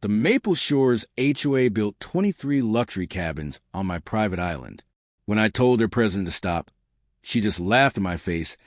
The Maple Shores HOA built 23 luxury cabins on my private island. When I told their president to stop, she just laughed in my face,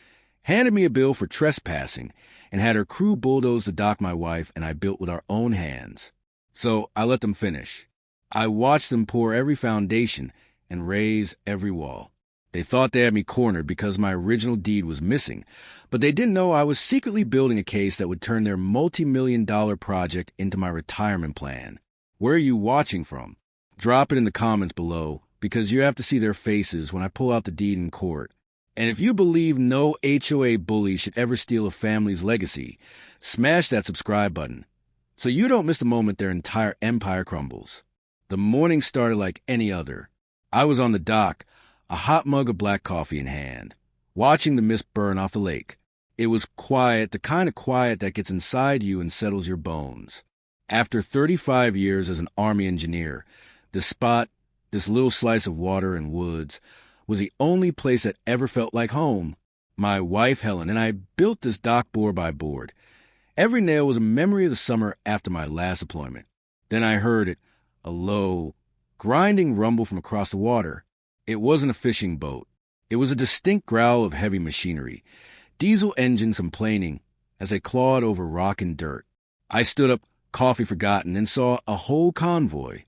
handed me a bill for trespassing, and had her crew bulldoze the dock my wife and I built with our own hands. So I let them finish. I watched them pour every foundation and raise every wall. They thought they had me cornered because my original deed was missing, but they didn't know I was secretly building a case that would turn their multi-million-dollar project into my retirement plan. Where are you watching from? Drop it in the comments below, because you have to see their faces when I pull out the deed in court. And if you believe no HOA bully should ever steal a family's legacy, smash that subscribe button so you don't miss the moment their entire empire crumbles. The morning started like any other. I was on the dock, a hot mug of black coffee in hand, watching the mist burn off the lake. It was quiet, the kind of quiet that gets inside you and settles your bones. After 35 years as an Army engineer, this spot, this little slice of water and woods, was the only place that ever felt like home. My wife, Helen, and I built this dock board by board. Every nail was a memory of the summer after my last deployment. Then I heard it, a low, grinding rumble from across the water. It wasn't a fishing boat. It was a distinct growl of heavy machinery, diesel engines complaining as they clawed over rock and dirt. I stood up, coffee forgotten, and saw a whole convoy.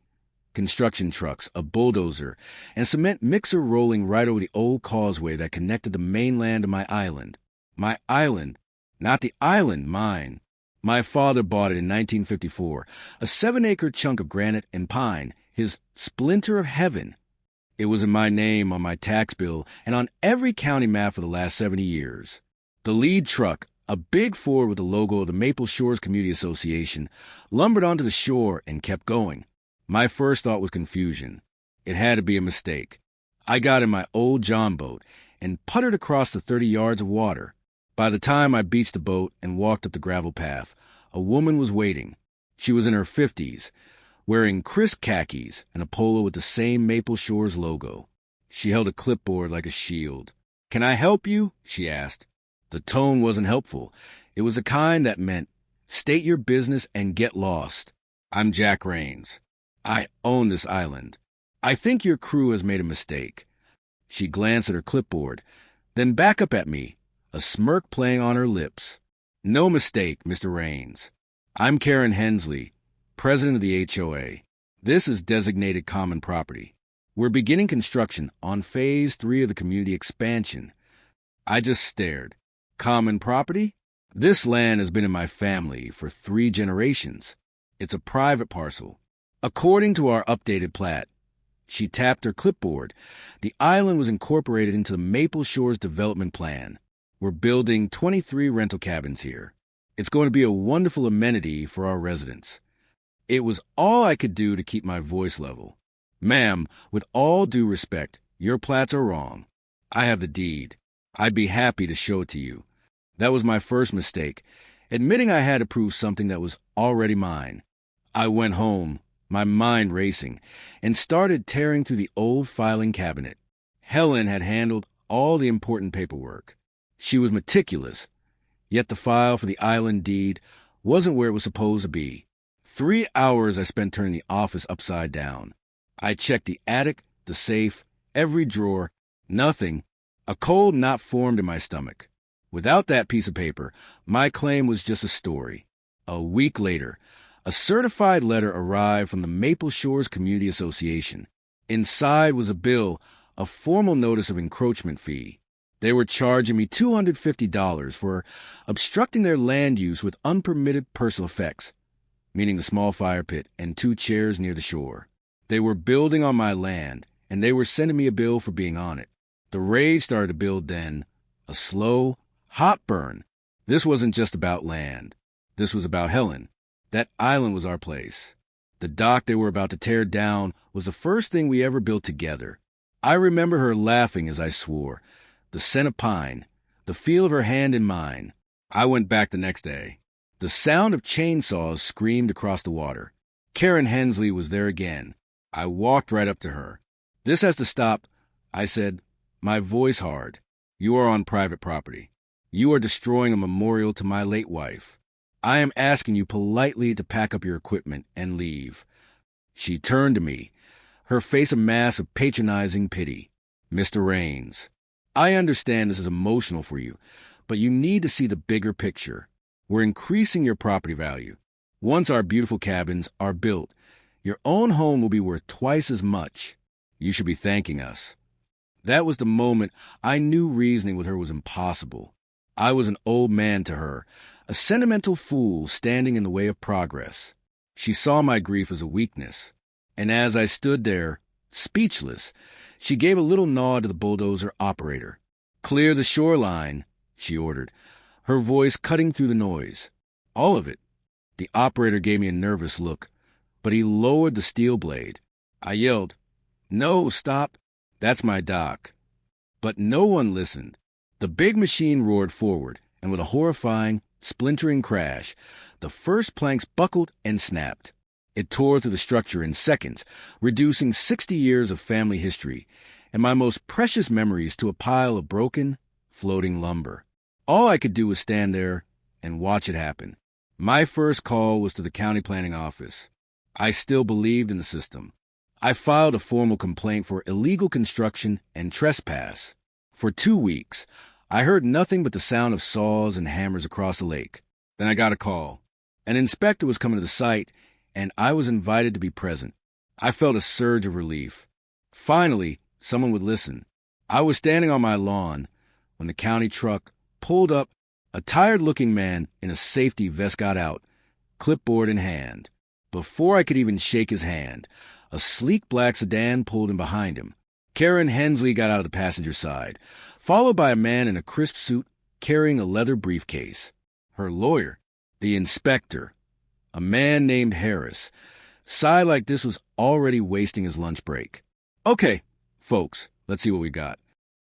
Construction trucks, a bulldozer, and a cement mixer rolling right over the old causeway that connected the mainland to my island. My island, not the island, mine. My father bought it in 1954, a 7-acre chunk of granite and pine, his splinter of heaven. It was in my name on my tax bill and on every county map for the last 70 years. The lead truck, a big Ford with the logo of the Maple Shores Community Association, lumbered onto the shore and kept going. My first thought was confusion. It had to be a mistake. I got in my old John boat and puttered across the 30 yards of water. By the time I beached the boat and walked up the gravel path, a woman was waiting. She was in her 50s, wearing crisp khakis and a polo with the same Maple Shores logo. She held a clipboard like a shield. "Can I help you?" she asked. The tone wasn't helpful. It was the kind that meant, state your business and get lost. "I'm Jack Rains. I own this island. I think your crew has made a mistake." She glanced at her clipboard, then back up at me, a smirk playing on her lips. "No mistake, Mr. Rains. I'm Karen Hensley, president of the HOA. This is designated common property. We're beginning construction on Phase 3 of the community expansion." I just stared. Common property? This land has been in my family for 3 generations. It's a private parcel. According to our updated plat, she tapped her clipboard, the island was incorporated into the Maple Shores development plan. We're building 23 rental cabins here. It's going to be a wonderful amenity for our residents. It was all I could do to keep my voice level. "Ma'am, with all due respect, your plats are wrong. I have the deed. I'd be happy to show it to you." That was my first mistake, admitting I had to prove something that was already mine. I went home, my mind racing, and started tearing through the old filing cabinet. Helen had handled all the important paperwork. She was meticulous, yet the file for the island deed wasn't where it was supposed to be. 3 hours I spent turning the office upside down. I checked the attic, the safe, every drawer. Nothing. A cold knot formed in my stomach. Without that piece of paper, my claim was just a story. A week later, a certified letter arrived from the Maple Shores Community Association. Inside was a bill, a formal notice of encroachment fee. They were charging me $250 for obstructing their land use with unpermitted personal effects, meaning the small fire pit and 2 chairs near the shore. They were building on my land, and they were sending me a bill for being on it. The rage started to build then, a slow, hot burn. This wasn't just about land. This was about Helen. That island was our place. The dock they were about to tear down was the first thing we ever built together. I remember her laughing as I swore, the scent of pine, the feel of her hand in mine. I went back the next day. The sound of chainsaws screamed across the water. Karen Hensley was there again. I walked right up to her. "This has to stop," I said, my voice hard. "You are on private property. You are destroying a memorial to my late wife." I am asking you politely to pack up your equipment and leave." She turned to me, her face a mass of patronizing pity. "Mr. Raines, I understand this is emotional for you, but you need to see the bigger picture. We're increasing your property value. Once our beautiful cabins are built, your own home will be worth twice as much. You should be thanking us." That was the moment I knew reasoning with her was impossible. I was an old man to her, a sentimental fool standing in the way of progress. She saw my grief as a weakness, and as I stood there, speechless, she gave a little nod to the bulldozer operator. "Clear the shoreline," she ordered, her voice cutting through the noise. "All of it." The operator gave me a nervous look, but he lowered the steel blade. I yelled, "No, stop. That's my dock." But no one listened. The big machine roared forward, and with a horrifying, splintering crash, the first planks buckled and snapped. It tore through the structure in seconds, reducing 60 years of family history and my most precious memories to a pile of broken, floating lumber. All I could do was stand there and watch it happen. My first call was to the county planning office. I still believed in the system. I filed a formal complaint for illegal construction and trespass. For 2 weeks, I heard nothing but the sound of saws and hammers across the lake. Then I got a call. An inspector was coming to the site, and I was invited to be present. I felt a surge of relief. Finally, someone would listen. I was standing on my lawn when the county truck pulled up. A tired-looking man in a safety vest got out, clipboard in hand. Before I could even shake his hand, a sleek black sedan pulled in behind him. Karen Hensley got out of the passenger side, followed by a man in a crisp suit carrying a leather briefcase. Her lawyer, the inspector, a man named Harris, sighed like this was already wasting his lunch break. "Okay, folks, let's see what we got."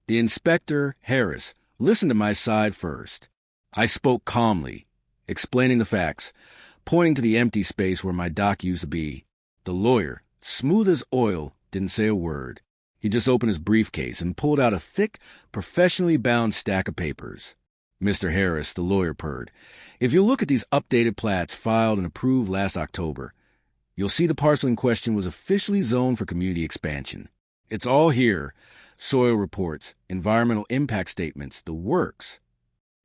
The inspector, Harris, listened to my side first. I spoke calmly, explaining the facts, pointing to the empty space where my dock used to be. The lawyer, smooth as oil, didn't say a word. He just opened his briefcase and pulled out a thick, professionally bound stack of papers. "Mr. Harris," the lawyer purred, "if you look at these updated plats filed and approved last October, you'll see the parcel in question was officially zoned for community expansion. It's all here: soil reports, environmental impact statements, the works."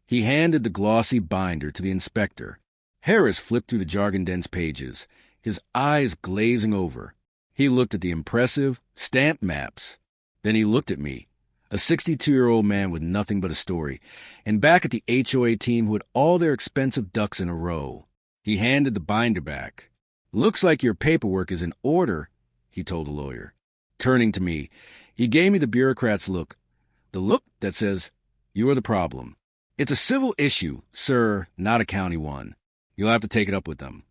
He handed the glossy binder to the inspector. Harris flipped through the jargon-dense pages, his eyes glazing over. He looked at the impressive, stamped maps. Then he looked at me, a 62-year-old man with nothing but a story, and back at the HOA team who had all their expensive ducks in a row. He handed the binder back. "Looks like your paperwork is in order," he told the lawyer. Turning to me, he gave me the bureaucrat's look, the look that says, "You are the problem. It's a civil issue, sir, not a county one. You'll have to take it up with them."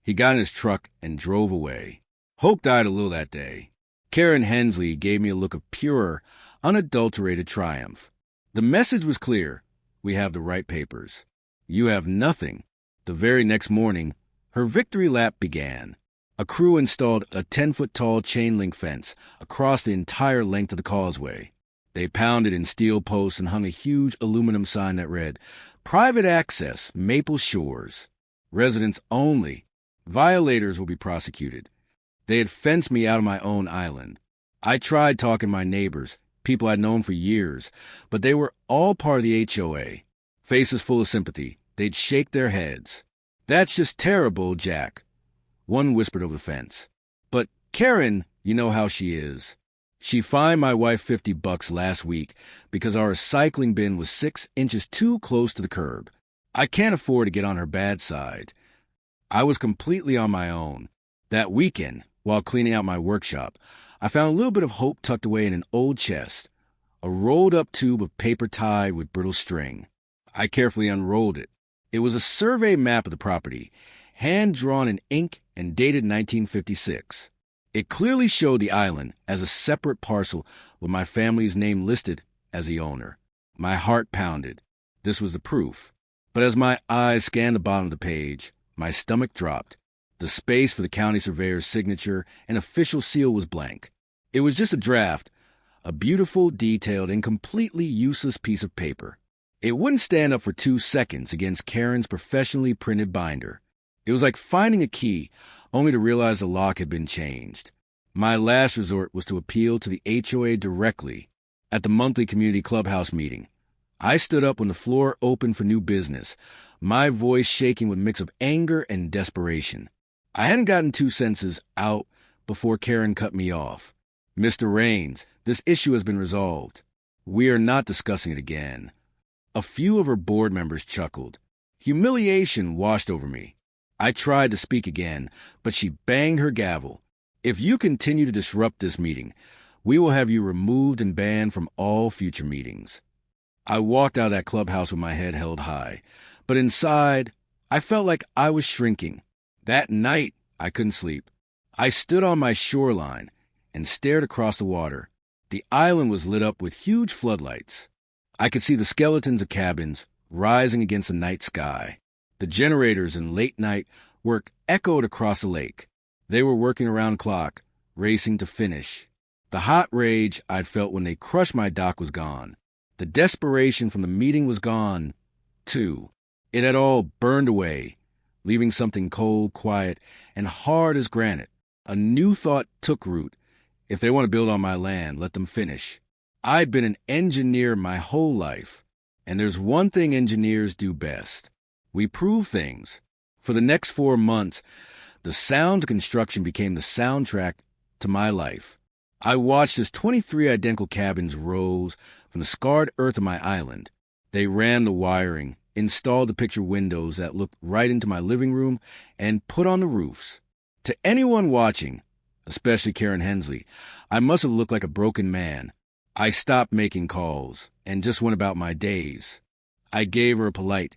He got in his truck and drove away. Hope died a little that day. Karen Hensley gave me a look of pure, unadulterated triumph. The message was clear. We have the right papers. You have nothing. The very next morning, her victory lap began. A crew installed a 10-foot-tall chain-link fence across the entire length of the causeway. They pounded in steel posts and hung a huge aluminum sign that read, "Private access, Maple Shores. Residents only. Violators will be prosecuted." They had fenced me out of my own island. I tried talking to my neighbors, people I'd known for years, but they were all part of the HOA. Faces full of sympathy, they'd shake their heads. "That's just terrible, Jack," one whispered over the fence. "But Karen, you know how she is. She fined my wife $50 last week because our recycling bin was 6 inches too close to the curb. I can't afford to get on her bad side." I was completely on my own. That weekend, while cleaning out my workshop, I found a little bit of hope tucked away in an old chest, a rolled-up tube of paper tied with brittle string. I carefully unrolled it. It was a survey map of the property, hand-drawn in ink and dated 1956. It clearly showed the island as a separate parcel with my family's name listed as the owner. My heart pounded. This was the proof. But as my eyes scanned the bottom of the page, my stomach dropped. The space for the county surveyor's signature and official seal was blank. It was just a draft, a beautiful, detailed, and completely useless piece of paper. It wouldn't stand up for 2 seconds against Karen's professionally printed binder. It was like finding a key, only to realize the lock had been changed. My last resort was to appeal to the HOA directly at the monthly community clubhouse meeting. I stood up when the floor opened for new business, my voice shaking with a mix of anger and desperation. I hadn't gotten 2 sentences out before Karen cut me off. "Mr. Raines, this issue has been resolved. We are not discussing it again." A few of her board members chuckled. Humiliation washed over me. I tried to speak again, but she banged her gavel. "If you continue to disrupt this meeting, we will have you removed and banned from all future meetings." I walked out of that clubhouse with my head held high, but inside, I felt like I was shrinking. That night, I couldn't sleep. I stood on my shoreline and stared across the water. The island was lit up with huge floodlights. I could see the skeletons of cabins rising against the night sky. The generators in late-night work echoed across the lake. They were working around the clock, racing to finish. The hot rage I'd felt when they crushed my dock was gone. The desperation from the meeting was gone, too. It had all burned away, leaving something cold, quiet, and hard as granite. A new thought took root. If they want to build on my land, let them finish. I've been an engineer my whole life, and there's one thing engineers do best. We prove things. For the next 4 months, the sound of construction became the soundtrack to my life. I watched as 23 identical cabins rose from the scarred earth of my island. They ran the wiring, installed the picture windows that looked right into my living room, and put on the roofs. To anyone watching, especially Karen Hensley, I must have looked like a broken man. I stopped making calls and just went about my days. I gave her a polite,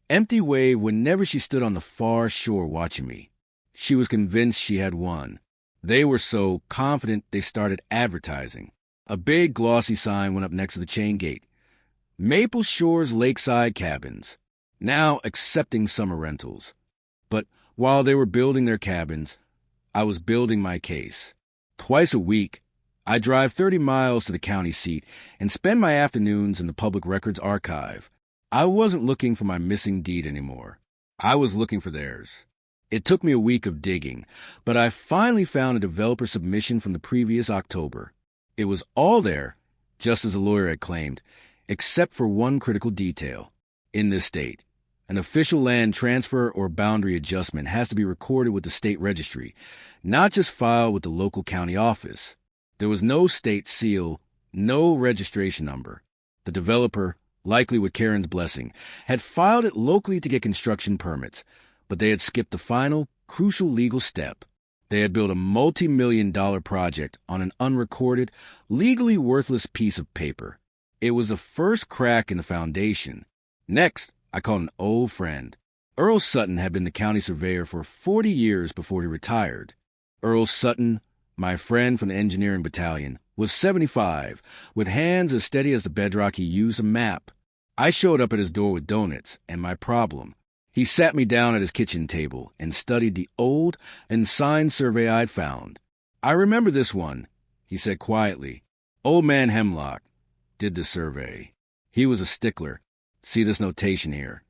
empty wave whenever she stood on the far shore watching me. She was convinced she had won. They were so confident they started advertising. A big glossy sign went up next to the chain gate. Maple Shores Lakeside Cabins, now accepting summer rentals. But while they were building their cabins, I was building my case. Twice a week, I drive 30 miles to the county seat and spend my afternoons in the Public Records Archive. I wasn't looking for my missing deed anymore. I was looking for theirs. It took me a week of digging, but I finally found a developer submission from the previous October. It was all there, just as the lawyer had claimed, except for one critical detail. In this state, an official land transfer or boundary adjustment has to be recorded with the state registry, not just filed with the local county office. There was no state seal, no registration number. The developer, likely with Karen's blessing, had filed it locally to get construction permits, but they had skipped the final, crucial legal step. They had built a multi-million-dollar project on an unrecorded, legally worthless piece of paper. It was the first crack in the foundation. Next, I called an old friend. Earl Sutton had been the county surveyor for 40 years before he retired. Earl Sutton, my friend from the engineering battalion, was 75, with hands as steady as the bedrock he used a map. I showed up at his door with donuts and my problem. He sat me down at his kitchen table and studied the old and signed survey I'd found. "I remember this one," he said quietly. "Old man Hemlock did the survey. He was a stickler. See this notation here."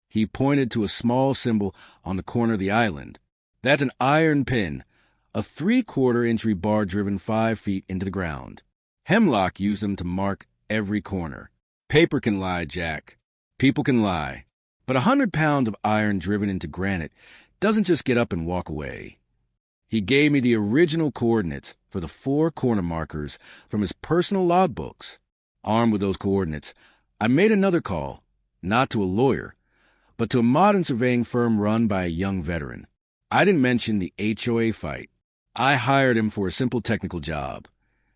He pointed to a small symbol on the corner of the island. "That's an iron pin, a 3/4-inch rebar driven 5 feet into the ground. Hemlock used them to mark every corner. Paper can lie, Jack. People can lie. But 100 pounds of iron driven into granite doesn't just get up and walk away." He gave me the original coordinates for the 4 corner markers from his personal logbooks. Armed with those coordinates, I made another call, not to a lawyer, but to a modern surveying firm run by a young veteran. I didn't mention the HOA fight. I hired him for a simple technical job.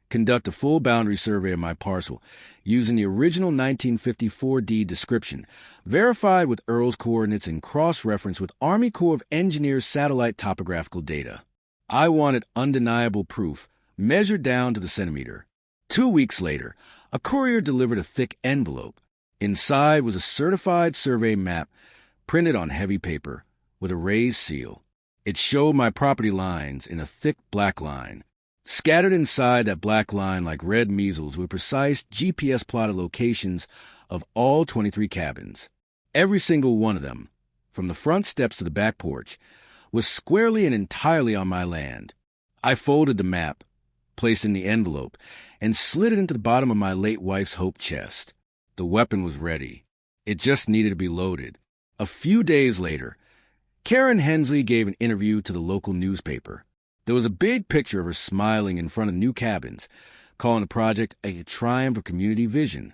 Conduct a full boundary survey of my parcel using the original 1954 deed description, verified with Earl's coordinates and cross-referenced with Army Corps of Engineers satellite topographical data. I wanted undeniable proof, measured down to the centimeter. 2 weeks later, a courier delivered a thick envelope. Inside was a certified survey map printed on heavy paper with a raised seal. It showed my property lines in a thick black line. Scattered inside that black line like red measles were precise GPS-plotted locations of all 23 cabins. Every single one of them, from the front steps to the back porch, was squarely and entirely on my land. I folded the map, placed it in the envelope, and slid it into the bottom of my late wife's hope chest. The weapon was ready. It just needed to be loaded. A few days later, Karen Hensley gave an interview to the local newspaper. There was a big picture of her smiling in front of new cabins, calling the project a triumph of community vision.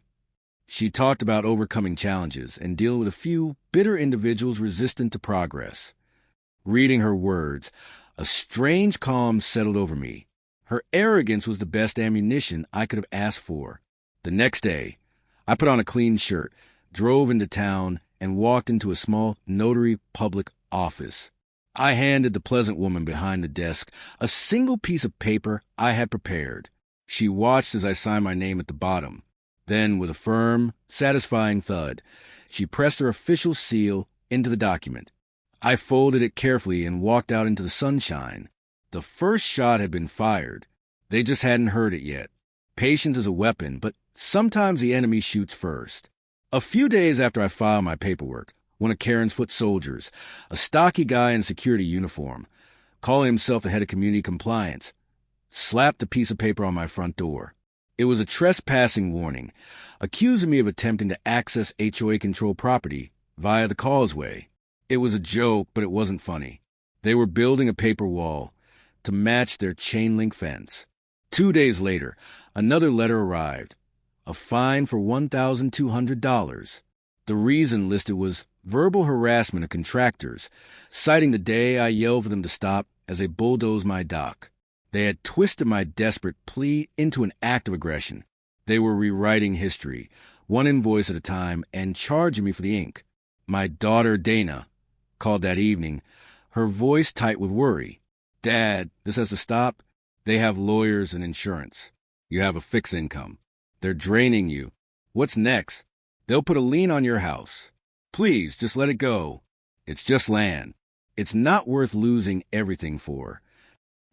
She talked about overcoming challenges and dealing with a few bitter individuals resistant to progress. Reading her words, a strange calm settled over me. Her arrogance was the best ammunition I could have asked for. The next day, I put on a clean shirt, drove into town, and walked into a small notary public office. I handed the pleasant woman behind the desk a single piece of paper I had prepared. She watched as I signed my name at the bottom. Then, with a firm, satisfying thud, she pressed her official seal into the document. I folded it carefully and walked out into the sunshine. The first shot had been fired. They just hadn't heard it yet. Patience is a weapon, but sometimes the enemy shoots first. A few days after I filed my paperwork, one of Karen's foot soldiers, a stocky guy in a security uniform, calling himself the head of community compliance, slapped a piece of paper on my front door. It was a trespassing warning, accusing me of attempting to access HOA-controlled property via the causeway. It was a joke, but it wasn't funny. They were building a paper wall to match their chain-link fence. 2 days later, another letter arrived, a fine for $1,200. The reason listed was verbal harassment of contractors, citing the day I yelled for them to stop as they bulldozed my dock. They had twisted my desperate plea into an act of aggression. They were rewriting history, one invoice at a time, and charging me for the ink. My daughter, Dana, called that evening, her voice tight with worry. "Dad, this has to stop. They have lawyers and insurance. You have a fixed income. They're draining you. What's next? They'll put a lien on your house. Please, just let it go. It's just land. It's not worth losing everything for."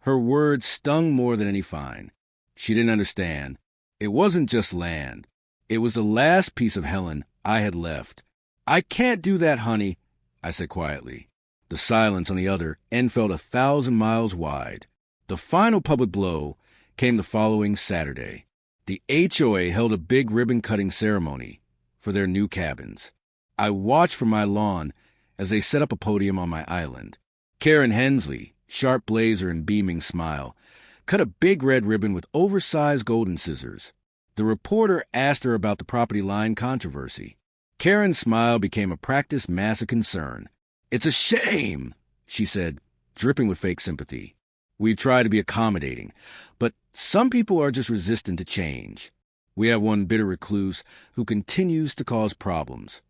Her words stung more than any fine. She didn't understand. It wasn't just land. It was the last piece of Helen I had left. "I can't do that, honey," I said quietly. The silence on the other end felt 1,000 miles wide. The final public blow came the following Saturday. The HOA held a big ribbon-cutting ceremony for their new cabins. I watched from my lawn as they set up a podium on my island. Karen Hensley, sharp blazer and beaming smile, cut a big red ribbon with oversized golden scissors. The reporter asked her about the property line controversy. Karen's smile became a practiced mass of concern. "It's a shame," she said, dripping with fake sympathy. "We try to be accommodating, but some people are just resistant to change. We have one bitter recluse who continues to cause problems."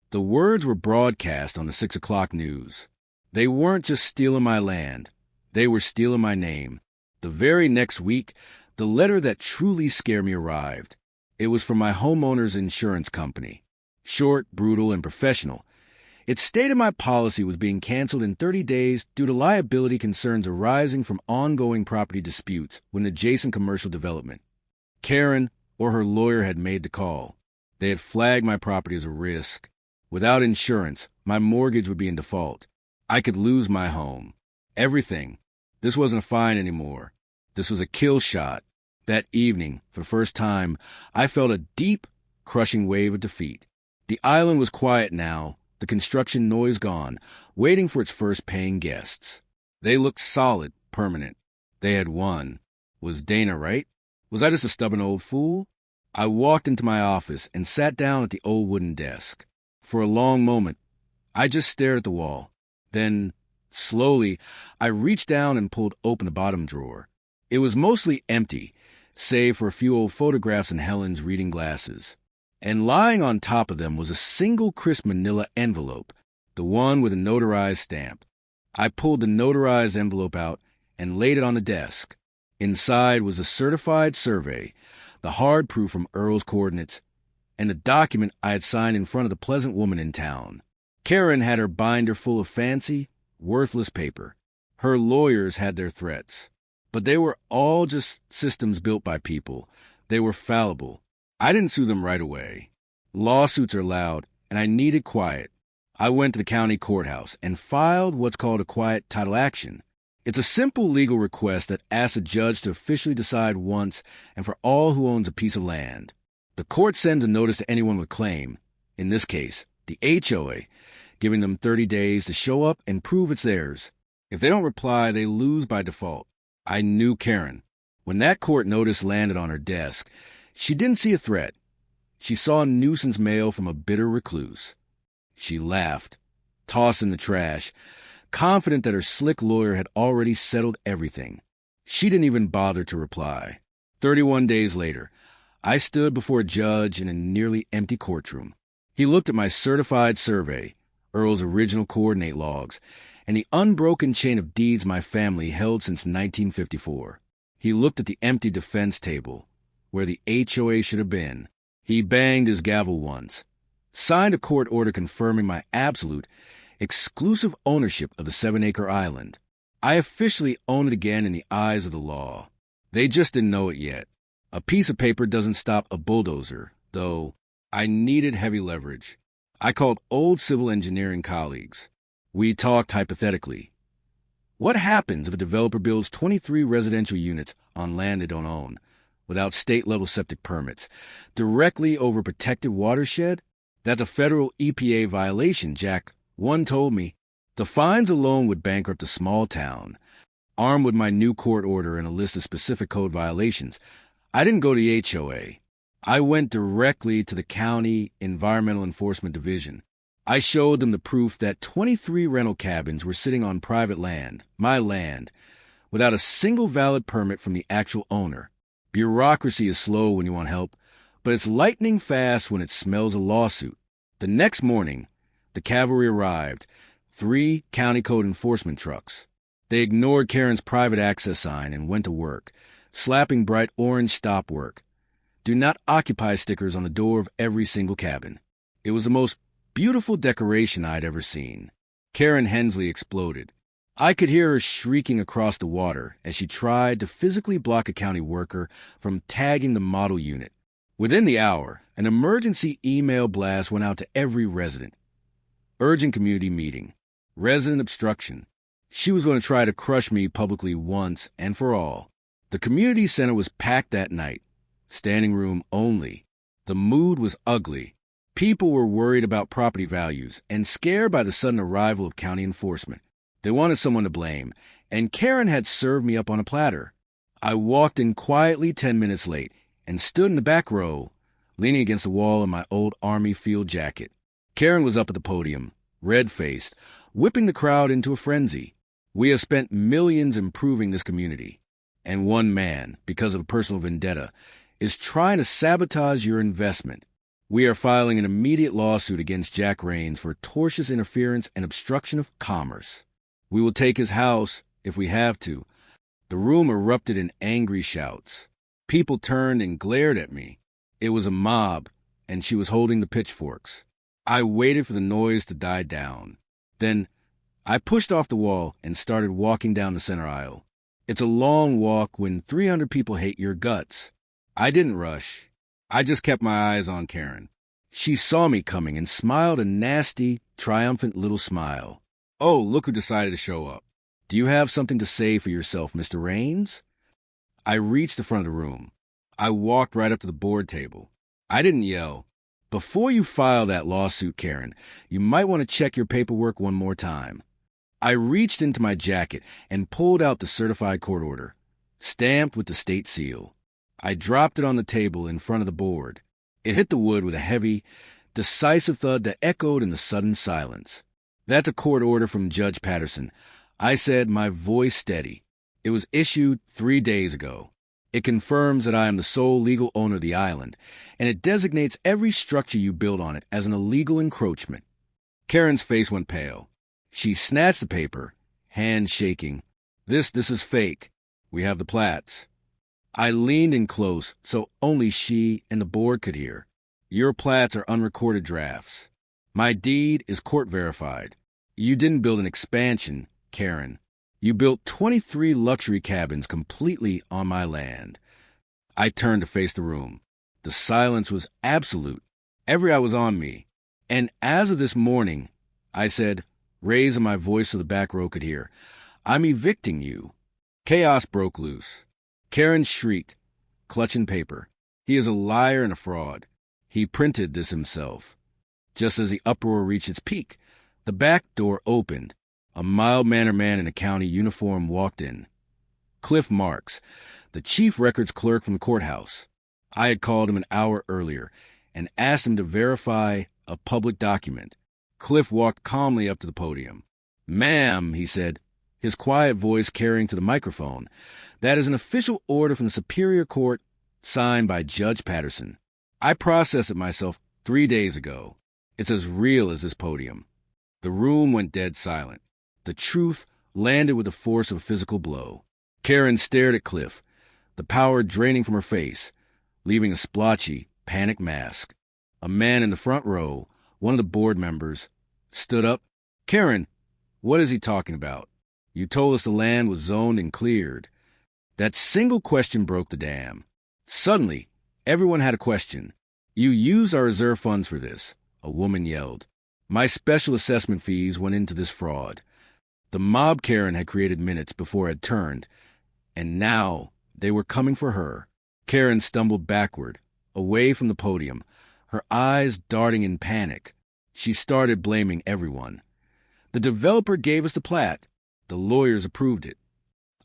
The words were broadcast on the 6 o'clock news. They weren't just stealing my land. They were stealing my name. The very next week, the letter that truly scared me arrived. It was from my homeowner's insurance company. Short, brutal, and professional. It stated my policy was being canceled in 30 days due to liability concerns arising from ongoing property disputes with an adjacent commercial development. Karen or her lawyer had made the call. They had flagged my property as a risk. Without insurance, my mortgage would be in default. I could lose my home. Everything. This wasn't a fine anymore. This was a kill shot. That evening, for the first time, I felt a deep, crushing wave of defeat. The island was quiet now, the construction noise gone, waiting for its first paying guests. They looked solid, permanent. They had won. Was Dana right? Was I just a stubborn old fool? I walked into my office and sat down at the old wooden desk. For a long moment, I just stared at the wall. Then, slowly, I reached down and pulled open the bottom drawer. It was mostly empty, save for a few old photographs in Helen's reading glasses. And lying on top of them was a single crisp manila envelope, the one with a notarized stamp. I pulled the notarized envelope out and laid it on the desk. Inside was a certified survey, the hard proof from Earl's coordinates, and a document I had signed in front of the pleasant woman in town. Karen had her binder full of fancy, worthless paper. Her lawyers had their threats. But they were all just systems built by people. They were fallible. I didn't sue them right away. Lawsuits are loud, and I needed quiet. I went to the county courthouse and filed what's called a quiet title action. It's a simple legal request that asks a judge to officially decide once and for all who owns a piece of land. The court sends a notice to anyone with claim, in this case, the HOA, giving them 30 days to show up and prove it's theirs. If they don't reply, they lose by default. I knew Karen. When that court notice landed on her desk, she didn't see a threat. She saw nuisance mail from a bitter recluse. She laughed, tossed in the trash, confident that her slick lawyer had already settled everything. She didn't even bother to reply. 31 days later, I stood before a judge in a nearly empty courtroom. He looked at my certified survey, Earl's original coordinate logs, and the unbroken chain of deeds my family held since 1954. He looked at the empty defense table, where the HOA should have been. He banged his gavel once, signed a court order confirming my absolute, exclusive ownership of the 7-acre island. I officially own it again in the eyes of the law. They just didn't know it yet. A piece of paper doesn't stop a bulldozer, though I needed heavy leverage. I called old civil engineering colleagues. We talked hypothetically. What happens if a developer builds 23 residential units on land they don't own, without state-level septic permits, directly over a protected watershed? That's a federal EPA violation, Jack. One told me. The fines alone would bankrupt a small town. Armed with my new court order and a list of specific code violations, I didn't go to the HOA. I went directly to the County Environmental Enforcement Division. I showed them the proof that 23 rental cabins were sitting on private land, my land, without a single valid permit from the actual owner. Bureaucracy is slow when you want help, but it's lightning fast when it smells a lawsuit. The next morning, the cavalry arrived, 3 county code enforcement trucks. They ignored Karen's private access sign and went to work, slapping bright orange stop work, "Do not occupy" stickers on the door of every single cabin. It was the most beautiful decoration I'd ever seen. Karen Hensley exploded. I could hear her shrieking across the water as she tried to physically block a county worker from tagging the model unit. Within the hour, an emergency email blast went out to every resident. Urgent community meeting. Resident obstruction. She was going to try to crush me publicly once and for all. The community center was packed that night. Standing room only. The mood was ugly. People were worried about property values and scared by the sudden arrival of county enforcement. They wanted someone to blame, and Karen had served me up on a platter. I walked in quietly 10 minutes late and stood in the back row, leaning against the wall in my old Army field jacket. Karen was up at the podium, red-faced, whipping the crowd into a frenzy. We have spent millions improving this community, and one man, because of a personal vendetta, is trying to sabotage your investment. We are filing an immediate lawsuit against Jack Rains for tortious interference and obstruction of commerce. We will take his house if we have to. The room erupted in angry shouts. People turned and glared at me. It was a mob, and she was holding the pitchforks. I waited for the noise to die down. Then I pushed off the wall and started walking down the center aisle. It's a long walk when 300 people hate your guts. I didn't rush. I just kept my eyes on Karen. She saw me coming and smiled a nasty, triumphant little smile. "Oh, look who decided to show up. Do you have something to say for yourself, Mr. Rains?" I reached the front of the room. I walked right up to the board table. I didn't yell. "Before you file that lawsuit, Karen, you might want to check your paperwork one more time." I reached into my jacket and pulled out the certified court order, stamped with the state seal. I dropped it on the table in front of the board. It hit the wood with a heavy, decisive thud that echoed in the sudden silence. "That's a court order from Judge Patterson," I said, my voice steady. "It was issued 3 days ago. It confirms that I am the sole legal owner of the island, and it designates every structure you build on it as an illegal encroachment." Karen's face went pale. She snatched the paper, hands shaking. This is fake. We have the plats." I leaned in close so only she and the board could hear. "Your plats are unrecorded drafts. My deed is court verified. You didn't build an expansion, Karen. You built 23 luxury cabins completely on my land." I turned to face the room. The silence was absolute. Every eye was on me. And as of this morning, I said, raising my voice so the back row could hear, I'm evicting you. Chaos broke loose. Karen shrieked, clutching paper. He is a liar and a fraud. He printed this himself. Just as the uproar reached its peak, the back door opened. A mild-mannered man in a county uniform walked in. Cliff Marks, the chief records clerk from the courthouse. I had called him an hour earlier and asked him to verify a public document. Cliff walked calmly up to the podium. Ma'am, he said, his quiet voice carrying to the microphone, that is an official order from the Superior Court signed by Judge Patterson. I processed it myself 3 days ago. It's as real as this podium. The room went dead silent. The truth landed with the force of a physical blow. Karen stared at Cliff, the power draining from her face, leaving a splotchy, panicked mask. A man in the front row, one of the board members, stood up. Karen, what is he talking about? You told us the land was zoned and cleared. That single question broke the dam. Suddenly, everyone had a question. You used our reserve funds for this, a woman yelled. My special assessment fees went into this fraud. The mob Karen had created minutes before had turned, and now they were coming for her. Karen stumbled backward, away from the podium, her eyes darting in panic. She started blaming everyone. The developer gave us the plat. The lawyers approved it.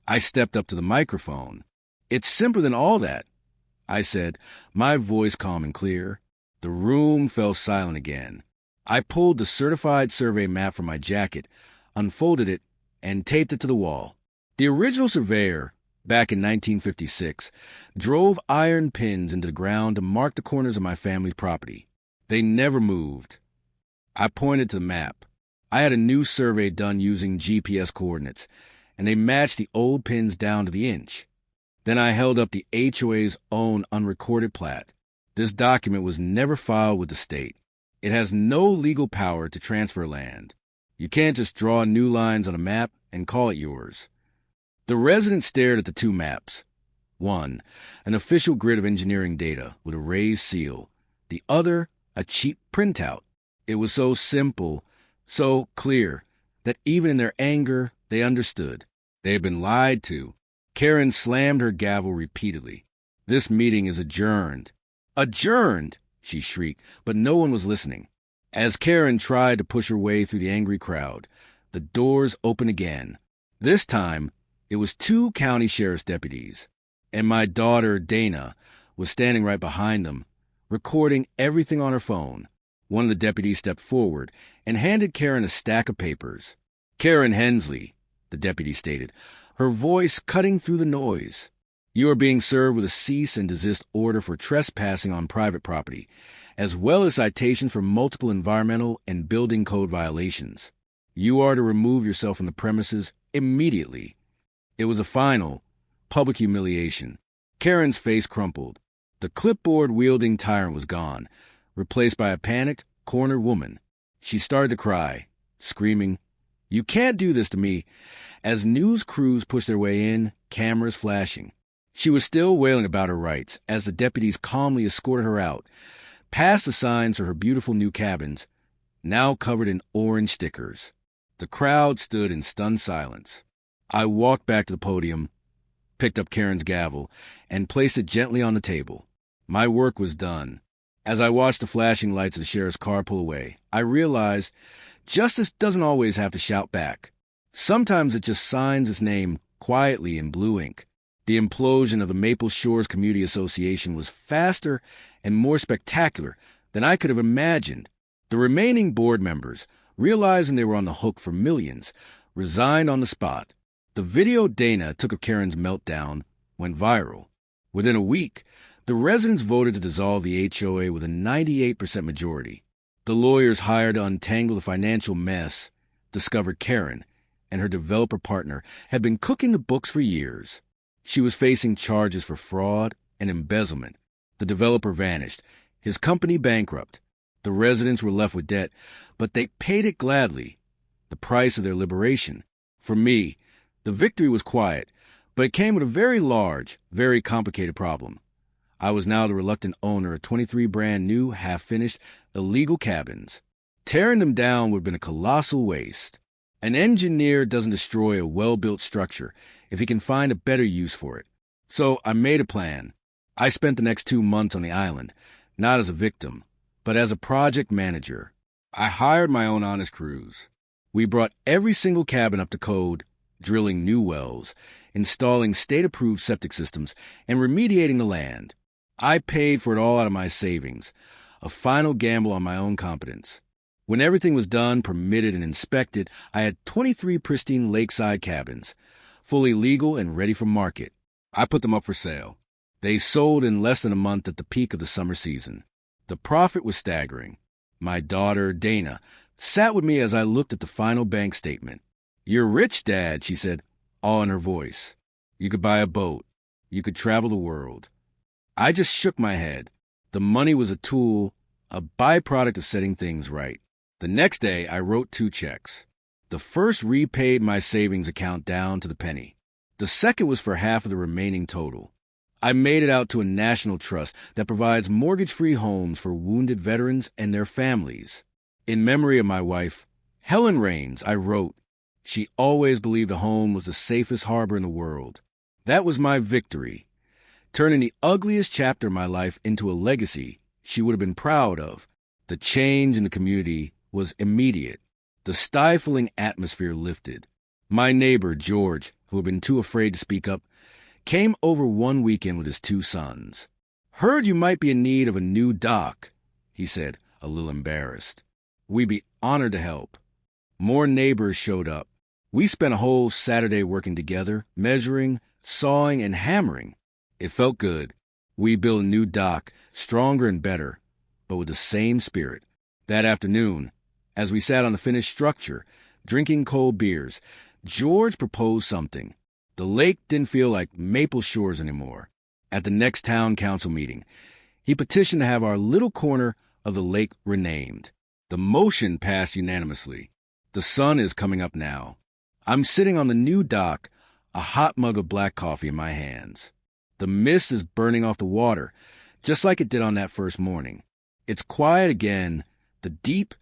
I stepped up to the microphone. It's simpler than all that, I said, my voice calm and clear. The room fell silent again. I pulled the certified survey map from my jacket, unfolded it, and taped it to the wall. The original surveyor, back in 1956, drove iron pins into the ground to mark the corners of my family's property. They never moved. I pointed to the map. I had a new survey done using GPS coordinates, and they matched the old pins down to the inch. Then I held up the HOA's own unrecorded plat. This document was never filed with the state. It has no legal power to transfer land. You can't just draw new lines on a map and call it yours. The resident stared at the two maps. One, an official grid of engineering data with a raised seal. The other, a cheap printout. It was so simple, so clear, that even in their anger, they understood. They had been lied to. Karen slammed her gavel repeatedly. This meeting is adjourned. Adjourned, she shrieked, but no one was listening. As Karen tried to push her way through the angry crowd, the doors opened again. This time, it was 2 county sheriff's deputies, and my daughter, Dana, was standing right behind them, recording everything on her phone. One of the deputies stepped forward and handed Karen a stack of papers. Karen Hensley, the deputy stated, her voice cutting through the noise. You are being served with a cease and desist order for trespassing on private property, as well as citation for multiple environmental and building code violations. You are to remove yourself from the premises immediately. It was a final, public humiliation. Karen's face crumpled. The clipboard-wielding tyrant was gone, replaced by a panicked, cornered woman. She started to cry, screaming, "You can't do this to me," as news crews pushed their way in, cameras flashing. She was still wailing about her rights as the deputies calmly escorted her out, past the signs for her beautiful new cabins, now covered in orange stickers. The crowd stood in stunned silence. I walked back to the podium, picked up Karen's gavel, and placed it gently on the table. My work was done. As I watched the flashing lights of the sheriff's car pull away, I realized justice doesn't always have to shout back. Sometimes it just signs its name quietly in blue ink. The implosion of the Maple Shores Community Association was faster and more spectacular than I could have imagined. The remaining board members, realizing they were on the hook for millions, resigned on the spot. The video Dana took of Karen's meltdown went viral. Within a week, the residents voted to dissolve the HOA with a 98% majority. The lawyers hired to untangle the financial mess discovered Karen and her developer partner had been cooking the books for years. She was facing charges for fraud and embezzlement. The developer vanished, his company bankrupt. The residents were left with debt, but they paid it gladly, the price of their liberation. For me, the victory was quiet, but it came with a very large, very complicated problem. I was now the reluctant owner of 23 brand new, half-finished, illegal cabins. Tearing them down would have been a colossal waste. An engineer doesn't destroy a well-built structure if he can find a better use for it. So I made a plan. I spent the next 2 months on the island, not as a victim, but as a project manager. I hired my own honest crews. We brought every single cabin up to code, drilling new wells, installing state-approved septic systems, and remediating the land. I paid for it all out of my savings, a final gamble on my own competence. When everything was done, permitted, and inspected, I had 23 pristine lakeside cabins, fully legal and ready for market. I put them up for sale. They sold in less than a month at the peak of the summer season. The profit was staggering. My daughter, Dana, sat with me as I looked at the final bank statement. "You're rich, Dad," she said, all in her voice. "You could buy a boat. You could travel the world." I just shook my head. The money was a tool, a byproduct of setting things right. The next day, I wrote 2 checks. The first repaid my savings account down to the penny. The second was for half of the remaining total. I made it out to a national trust that provides mortgage-free homes for wounded veterans and their families. In memory of my wife, Helen Raines, I wrote, "She always believed a home was the safest harbor in the world." That was my victory, turning the ugliest chapter of my life into a legacy she would have been proud of. The change in the community was immediate. The stifling atmosphere lifted. My neighbor, George, who had been too afraid to speak up, came over one weekend with his 2 sons. "Heard you might be in need of a new dock," he said, a little embarrassed. "We'd be honored to help." More neighbors showed up. We spent a whole Saturday working together, measuring, sawing, and hammering. It felt good. We built a new dock, stronger and better, but with the same spirit. That afternoon, as we sat on the finished structure, drinking cold beers, George proposed something. The lake didn't feel like Maple Shores anymore. At the next town council meeting, he petitioned to have our little corner of the lake renamed. The motion passed unanimously. The sun is coming up now. I'm sitting on the new dock, a hot mug of black coffee in my hands. The mist is burning off the water, just like it did on that first morning. It's quiet again, the deep,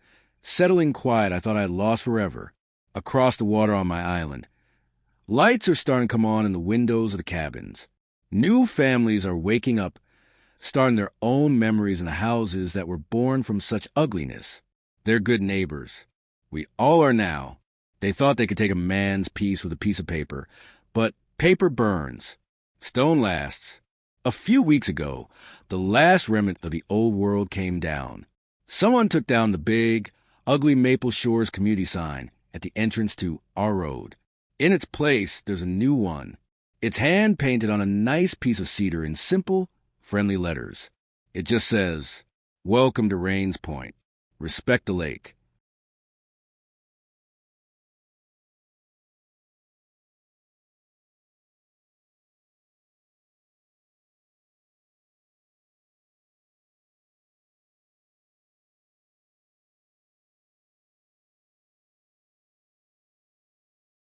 settling quiet I thought I had lost forever, across the water on my island. Lights are starting to come on in the windows of the cabins. New families are waking up, starting their own memories in the houses that were born from such ugliness. They're good neighbors. We all are now. They thought they could take a man's peace with a piece of paper, but paper burns. Stone lasts. A few weeks ago, the last remnant of the old world came down. Someone took down the big, ugly Maple Shores community sign at the entrance to our road. In its place, there's a new one. It's hand-painted on a nice piece of cedar in simple, friendly letters. It just says, "Welcome to Rains Point. Respect the lake."